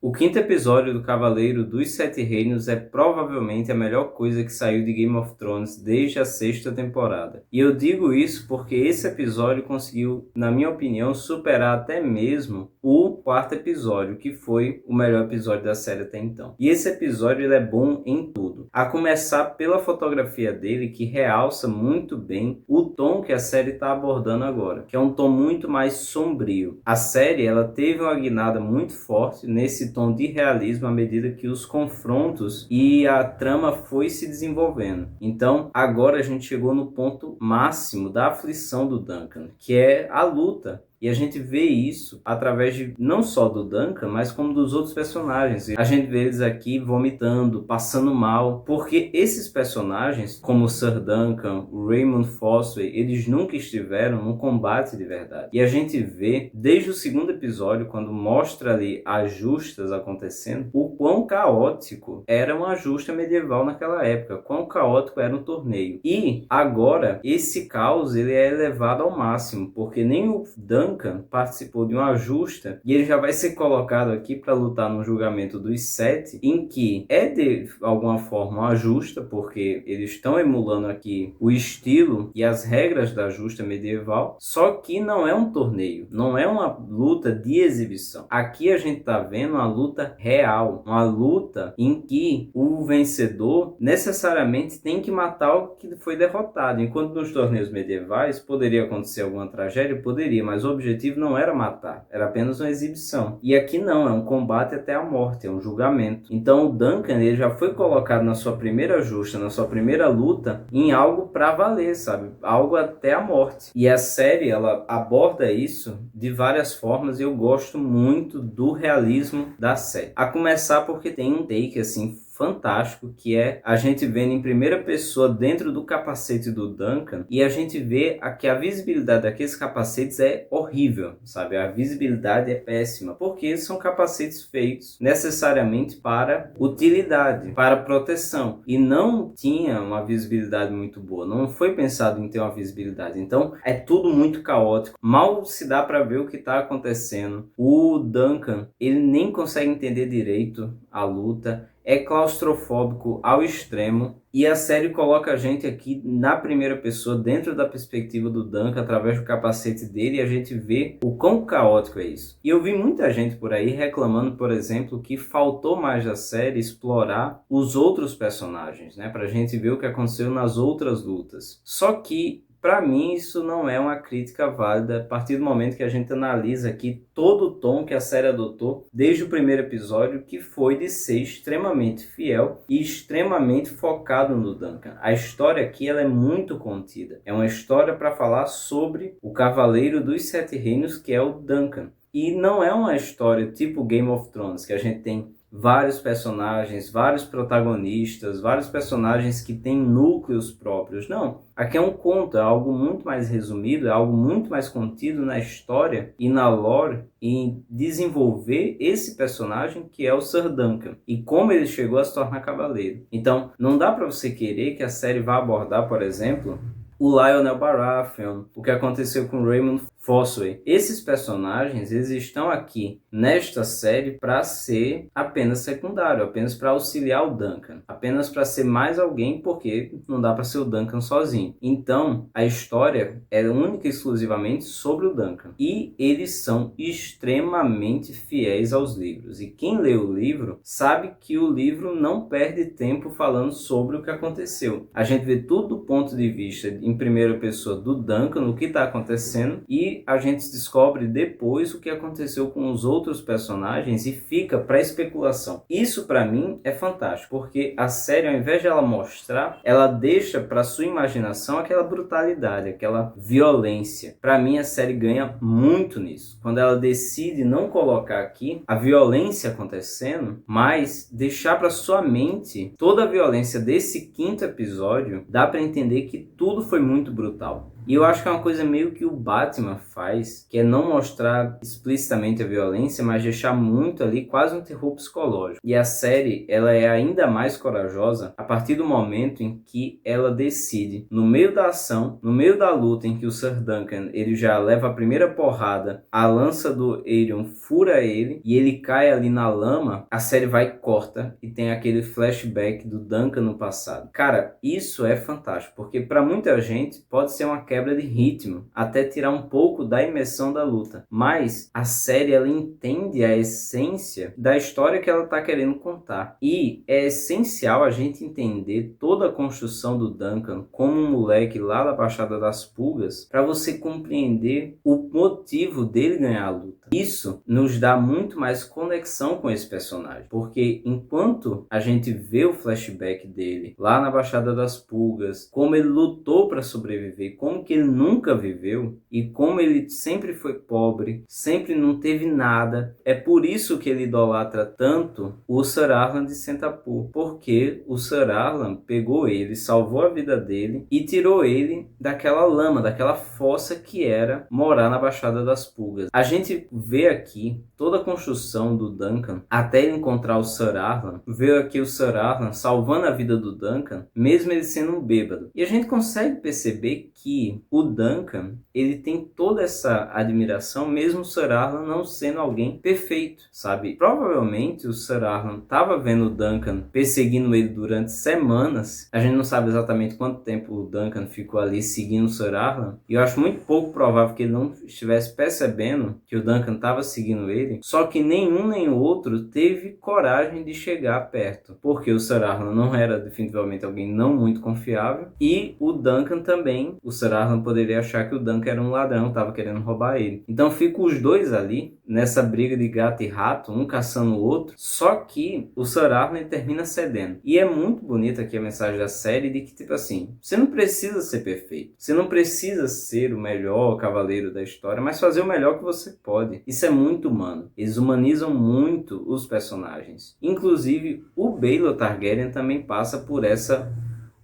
O quinto episódio do Cavaleiro dos Sete Reinos é provavelmente a melhor coisa que saiu de Game of Thrones desde a sexta temporada. E eu digo isso porque esse episódio conseguiu, na minha opinião, superar até mesmo o quarto episódio, que foi o melhor episódio da série até então. E esse episódio ele é bom em tudo. A começar pela fotografia dele, que realça muito bem o tom que a série está abordando agora, que é um tom muito mais sombrio. A série ela teve uma guinada muito forte nesse tom de realismo à medida que os confrontos e a trama foi se desenvolvendo. Então, agora a gente chegou no ponto máximo da aflição do Duncan, que é a luta. E a gente vê isso através de não só do Duncan, mas como dos outros personagens. A gente vê eles aqui vomitando, passando mal, porque esses personagens, como o Sir Duncan, o Raymond Fossey, eles nunca estiveram num combate de verdade. E a gente vê, desde o segundo episódio, quando mostra ali as justas acontecendo, o quão caótico era uma justa medieval naquela época, quão caótico era um torneio. E agora, esse caos ele é elevado ao máximo, porque nem o Duncan participou de uma justa e ele já vai ser colocado aqui para lutar no julgamento dos sete, em que é de alguma forma uma justa, porque eles estão emulando aqui o estilo e as regras da justa medieval, só que não é um torneio, não é uma luta de exibição. Aqui a gente está vendo uma luta real, uma luta em que o vencedor necessariamente tem que matar o que foi derrotado, enquanto nos torneios medievais poderia acontecer alguma tragédia, poderia, mas o objetivo não era matar, era apenas uma exibição. E aqui não, é um combate até a morte, é um julgamento. Então o Duncan ele já foi colocado na sua primeira justa, na sua primeira luta, em algo para valer, sabe? Algo até a morte. E a série ela aborda isso de várias formas e eu gosto muito do realismo da série. A começar porque tem um take assim fantástico, que é a gente vendo em primeira pessoa dentro do capacete do Duncan e a gente vê que a visibilidade daqueles capacetes é horrível, sabe? A visibilidade é péssima, porque são capacetes feitos necessariamente para utilidade, para proteção, e não tinha uma visibilidade muito boa, não foi pensado em ter uma visibilidade, então é tudo muito caótico, mal se dá para ver o que está acontecendo. O Duncan, ele nem consegue entender direito a luta, é claustrofóbico ao extremo, e a série coloca a gente aqui na primeira pessoa, dentro da perspectiva do Duncan, através do capacete dele, e a gente vê o quão caótico é isso. E eu vi muita gente por aí reclamando, por exemplo, que faltou mais da série explorar os outros personagens, né, pra gente ver o que aconteceu nas outras lutas. Só que para mim, isso não é uma crítica válida a partir do momento que a gente analisa aqui todo o tom que a série adotou desde o primeiro episódio, que foi de ser extremamente fiel e extremamente focado no Duncan. A história aqui ela é muito contida. É uma história para falar sobre o Cavaleiro dos Sete Reinos, que é o Duncan. E não é uma história tipo Game of Thrones, que a gente tem vários personagens, vários protagonistas, vários personagens que têm núcleos próprios. Não, aqui é um conto, é algo muito mais resumido, é algo muito mais contido na história e na lore, em desenvolver esse personagem que é o Sir Duncan e como ele chegou a se tornar cavaleiro. Então, não dá para você querer que a série vá abordar, por exemplo, o Lionel Baratheon, o que aconteceu com Raymond Fossey. Esses personagens eles estão aqui nesta série para ser apenas secundário, apenas para auxiliar o Duncan, apenas para ser mais alguém, porque não dá para ser o Duncan sozinho. Então, a história é única e exclusivamente sobre o Duncan. E eles são extremamente fiéis aos livros. E quem lê o livro sabe que o livro não perde tempo falando sobre o que aconteceu. A gente vê tudo do ponto de vista em primeira pessoa do Duncan, o que está acontecendo, e a gente descobre depois o que aconteceu com os outros personagens e fica para especulação. Isso para mim é fantástico, porque a série, ao invés de ela mostrar, ela deixa para sua imaginação aquela brutalidade, aquela violência. Para mim a série ganha muito nisso, quando ela decide não colocar aqui a violência acontecendo, mas deixar para sua mente toda a violência desse quinto episódio. Dá para entender que tudo foi muito brutal. E eu acho que é uma coisa meio que o Batman faz, que é não mostrar explicitamente a violência, mas deixar muito ali quase um terror psicológico. E a série, ela é ainda mais corajosa a partir do momento em que ela decide, no meio da ação, no meio da luta em que o Sir Duncan, ele já leva a primeira porrada, a lança do Aerion fura ele e ele cai ali na lama, a série vai e corta e tem aquele flashback do Duncan no passado. Cara, isso é fantástico, porque para muita gente pode ser uma quebra de ritmo, até tirar um pouco da imersão da luta, mas a série ela entende a essência da história que ela está querendo contar, e é essencial a gente entender toda a construção do Duncan como um moleque lá da Baixada das Pulgas para você compreender o motivo dele ganhar a luta. Isso nos dá muito mais conexão com esse personagem, porque enquanto a gente vê o flashback dele lá na Baixada das Pulgas, como ele lutou para sobreviver, como que ele nunca viveu e como ele sempre foi pobre, sempre não teve nada, é por isso que ele idolatra tanto o Sir Arlan de Centaur, porque o Sir Arlan pegou ele, salvou a vida dele e tirou ele daquela lama, daquela fossa que era morar na Baixada das Pulgas. A gente vê aqui toda a construção do Duncan até ele encontrar o Sir Arlan, vê aqui o Sir Arlan salvando a vida do Duncan, mesmo ele sendo um bêbado. E a gente consegue perceber que o Duncan, ele tem toda essa admiração, mesmo o Sir Arlan não sendo alguém perfeito, sabe? Provavelmente o Sir Arlan estava vendo o Duncan perseguindo ele durante semanas. A gente não sabe exatamente quanto tempo o Duncan ficou ali seguindo o Sir Arlan, e eu acho muito pouco provável que ele não estivesse percebendo que o Duncan estava seguindo ele, só que nenhum nem o outro teve coragem de chegar perto, porque o Sir Arlan não era definitivamente alguém não muito confiável, e o Duncan também, o Sir Arlan poderia achar que o Duncan era um ladrão, estava querendo roubar ele. Então ficam os dois ali, nessa briga de gato e rato, um caçando o outro, só que o Sir Arlan termina cedendo. E é muito bonita aqui a mensagem da série de que, tipo assim, você não precisa ser perfeito, você não precisa ser o melhor cavaleiro da história, mas fazer o melhor que você pode. Isso é muito humano. Eles humanizam muito os personagens. Inclusive, o Baelor Targaryen também passa por essa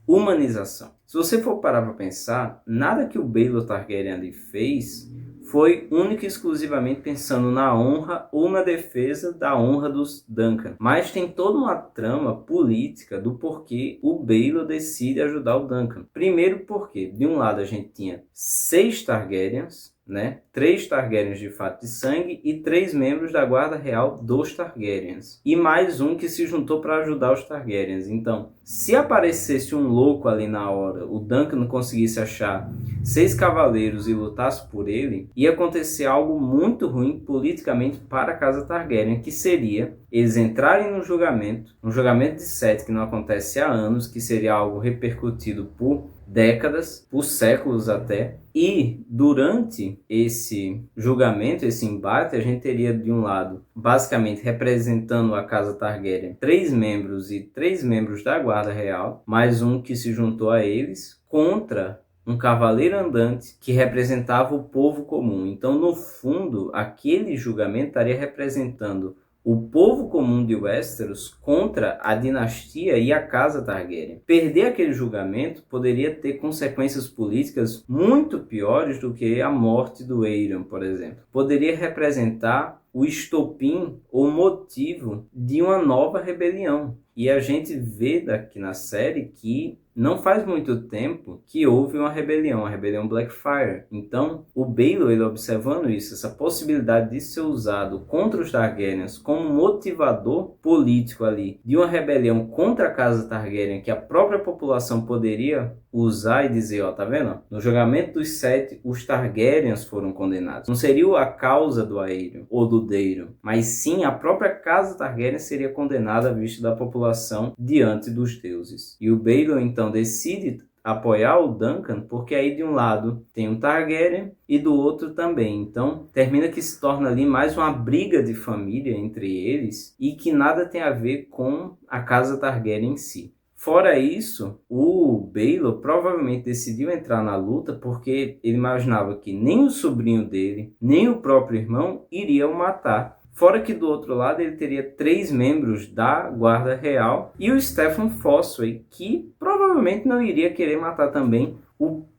humanização. Se você for parar para pensar, nada que o Baelor Targaryen ali fez foi único e exclusivamente pensando na honra ou na defesa da honra dos Duncan. Mas tem toda uma trama política do porquê o Baelor decide ajudar o Duncan. Primeiro porque, de um lado, a gente tinha 6 Targaryens, né? 3 Targaryens de fato de sangue e 3 membros da guarda real dos Targaryens. E mais um que se juntou para ajudar os Targaryens. Então, se aparecesse um louco ali na hora, o Duncan não conseguisse achar 6 cavaleiros e lutasse por ele, ia acontecer algo muito ruim politicamente para a casa Targaryen, que seria eles entrarem no julgamento, um julgamento de 7 que não acontece há anos, que seria algo repercutido por décadas, por séculos até, e durante esse julgamento, esse embate, a gente teria de um lado, basicamente representando a casa Targaryen, 3 membros e 3 membros da guarda real, mais um que se juntou a eles, contra um cavaleiro andante que representava o povo comum. Então, no fundo, aquele julgamento estaria representando o povo comum de Westeros contra a dinastia e a casa Targaryen. Perder aquele julgamento poderia ter consequências políticas muito piores do que a morte do Aerion, por exemplo. Poderia representar o estopim ou motivo de uma nova rebelião. E a gente vê daqui na série que não faz muito tempo que houve uma rebelião, a rebelião Blackfyre. Então, o Baelor, ele observando isso, essa possibilidade de ser usado contra os Targaryens como motivador político ali de uma rebelião contra a casa Targaryen, que a própria população poderia usar e dizer, ó, tá vendo? No julgamento dos 7, os Targaryens foram condenados. Não seria a causa do Aerion ou do Daemon, mas sim a própria casa Targaryen seria condenada à vista da população diante dos deuses. E o Baelor, então, decide apoiar o Duncan, porque aí de um lado tem um Targaryen e do outro também. Então termina que se torna ali mais uma briga de família entre eles e que nada tem a ver com a casa Targaryen em si. Fora isso, o Baelor provavelmente decidiu entrar na luta porque ele imaginava que nem o sobrinho dele, nem o próprio irmão iriam matar. Fora que do outro lado ele teria 3 membros da Guarda Real e o Steffon Fossway, que provavelmente não iria querer matar também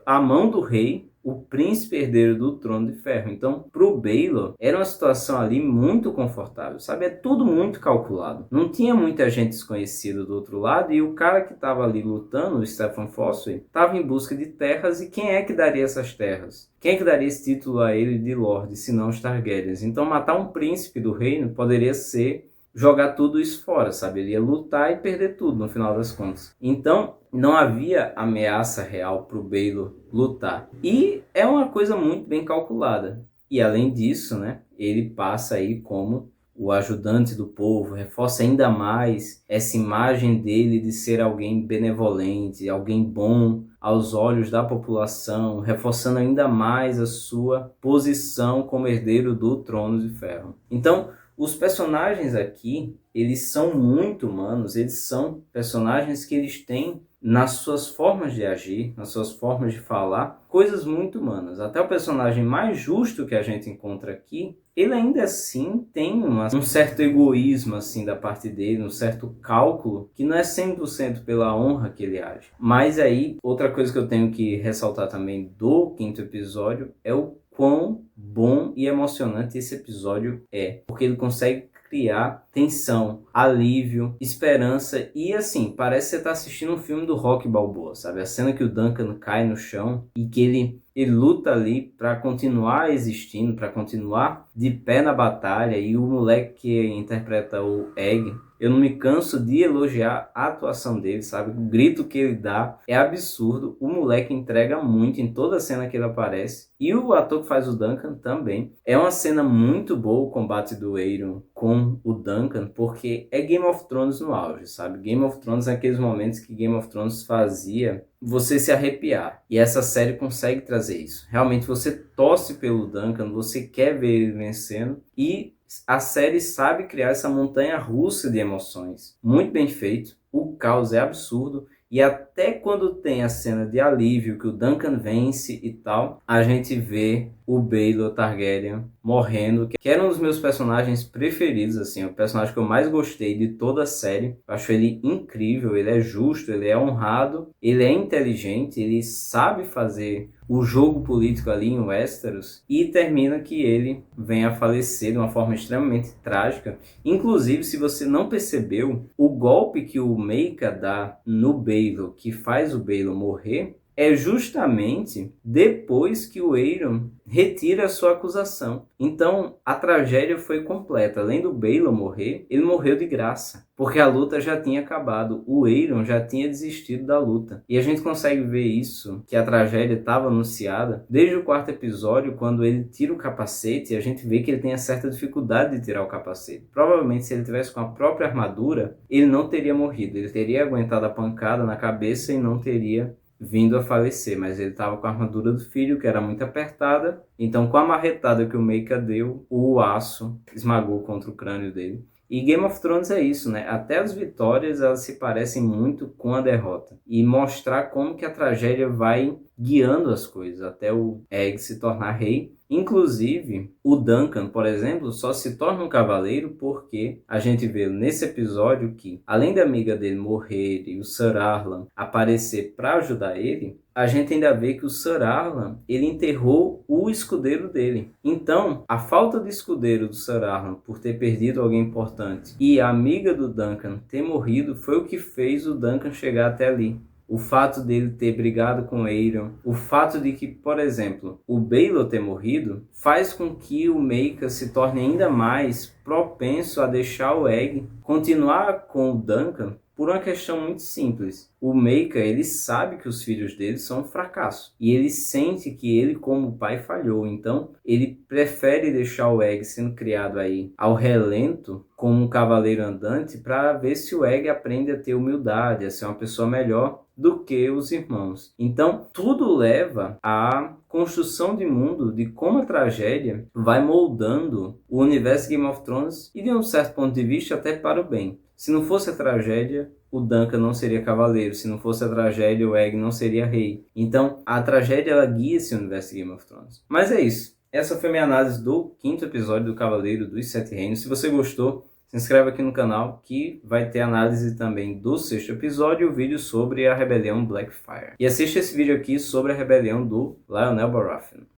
a mão do rei, o príncipe herdeiro do Trono de Ferro. Então, pro Baelor, era uma situação ali muito confortável, sabe? É tudo muito calculado. Não tinha muita gente desconhecida do outro lado e o cara que estava ali lutando, o Stephen Foster, estava em busca de terras, e quem é que daria essas terras? Quem é que daria esse título a ele de Lorde, se não os Targaryens? Então, matar um príncipe do reino poderia ser jogar tudo isso fora, sabe? Ele ia lutar e perder tudo no final das contas. Então, não havia ameaça real para o Baelor lutar. E é uma coisa muito bem calculada. E além disso, né, ele passa aí como o ajudante do povo, reforça ainda mais essa imagem dele de ser alguém benevolente, alguém bom aos olhos da população, reforçando ainda mais a sua posição como herdeiro do Trono de Ferro. Então, os personagens aqui, eles são muito humanos, eles são personagens que eles têm nas suas formas de agir, nas suas formas de falar, coisas muito humanas. Até o personagem mais justo que a gente encontra aqui, ele ainda assim tem um certo egoísmo assim da parte dele, um certo cálculo, que não é 100% pela honra que ele age. Mas aí, outra coisa que eu tenho que ressaltar também do 5º episódio é o quão bom e emocionante esse episódio é, porque ele consegue criar tensão, alívio, esperança e assim, parece que você tá assistindo um filme do Rocky Balboa, sabe? A cena que o Duncan cai no chão e que ele luta ali para continuar existindo, para continuar de pé na batalha, e o moleque que interpreta o Egg, eu não me canso de elogiar a atuação dele, sabe? O grito que ele dá é absurdo. O moleque entrega muito em toda a cena que ele aparece. E o ator que faz o Duncan também. É uma cena muito boa o combate do Aeron com o Duncan, porque é Game of Thrones no auge, sabe? Game of Thrones é aqueles momentos que Game of Thrones fazia você se arrepiar. E essa série consegue trazer isso. Realmente você torce pelo Duncan, você quer ver ele vencendo, e a série sabe criar essa montanha russa de emoções. Muito bem feito, o caos é absurdo, e até quando tem a cena de alívio, que o Duncan vence e tal, a gente vê o Baelor Targaryen morrendo, que era um dos meus personagens preferidos, assim, o personagem que eu mais gostei de toda a série. Eu acho ele incrível, ele é justo, ele é honrado, ele é inteligente, ele sabe fazer o jogo político ali em Westeros, e termina que ele vem a falecer de uma forma extremamente trágica. Inclusive, se você não percebeu, o golpe que o Meika dá no Baelor, que faz o Baelor morrer, é justamente depois que o Aeron retira a sua acusação. Então, a tragédia foi completa. Além do Baelor morrer, ele morreu de graça, porque a luta já tinha acabado. O Aeron já tinha desistido da luta. E a gente consegue ver isso, que a tragédia estava anunciada, desde o 4º episódio, quando ele tira o capacete, e a gente vê que ele tem a certa dificuldade de tirar o capacete. Provavelmente, se ele tivesse com a própria armadura, ele não teria morrido. Ele teria aguentado a pancada na cabeça e não teria vindo a falecer, mas ele estava com a armadura do filho, que era muito apertada, então com a marretada que o Meika deu, o aço esmagou contra o crânio dele. E Game of Thrones é isso, né? Até as vitórias, elas se parecem muito com a derrota. E mostrar como que a tragédia vai guiando as coisas, até o Egg se tornar rei. Inclusive, o Duncan, por exemplo, só se torna um cavaleiro porque a gente vê nesse episódio que, além da amiga dele morrer e o Sir Arlan aparecer para ajudar ele, a gente ainda vê que o Sir Arlan, ele enterrou o escudeiro dele. Então, a falta de escudeiro do Sir Arlan por ter perdido alguém importante e a amiga do Duncan ter morrido foi o que fez o Duncan chegar até ali. O fato dele ter brigado com Aeron, o fato de que, por exemplo, o Baelor ter morrido, faz com que o Meika se torne ainda mais propenso a deixar o Egg continuar com o Duncan, por uma questão muito simples. O Meika, ele sabe que os filhos dele são um fracasso. E ele sente que ele, como pai, falhou. Então, ele prefere deixar o Egg sendo criado aí ao relento, como um cavaleiro andante, para ver se o Egg aprende a ter humildade, a ser uma pessoa melhor do que os irmãos. Então, tudo leva à construção de mundo, de como a tragédia vai moldando o universo Game of Thrones, e de um certo ponto de vista até para o bem. Se não fosse a tragédia, o Duncan não seria cavaleiro. Se não fosse a tragédia, o Egg não seria rei. Então, a tragédia, ela guia esse universo Game of Thrones. Mas é isso. Essa foi minha análise do 5º episódio do Cavaleiro dos Sete Reinos. Se você gostou, se inscreve aqui no canal que vai ter análise também do 6º episódio e o vídeo sobre a rebelião Blackfyre. E assiste esse vídeo aqui sobre a rebelião do Lionel Baratheon.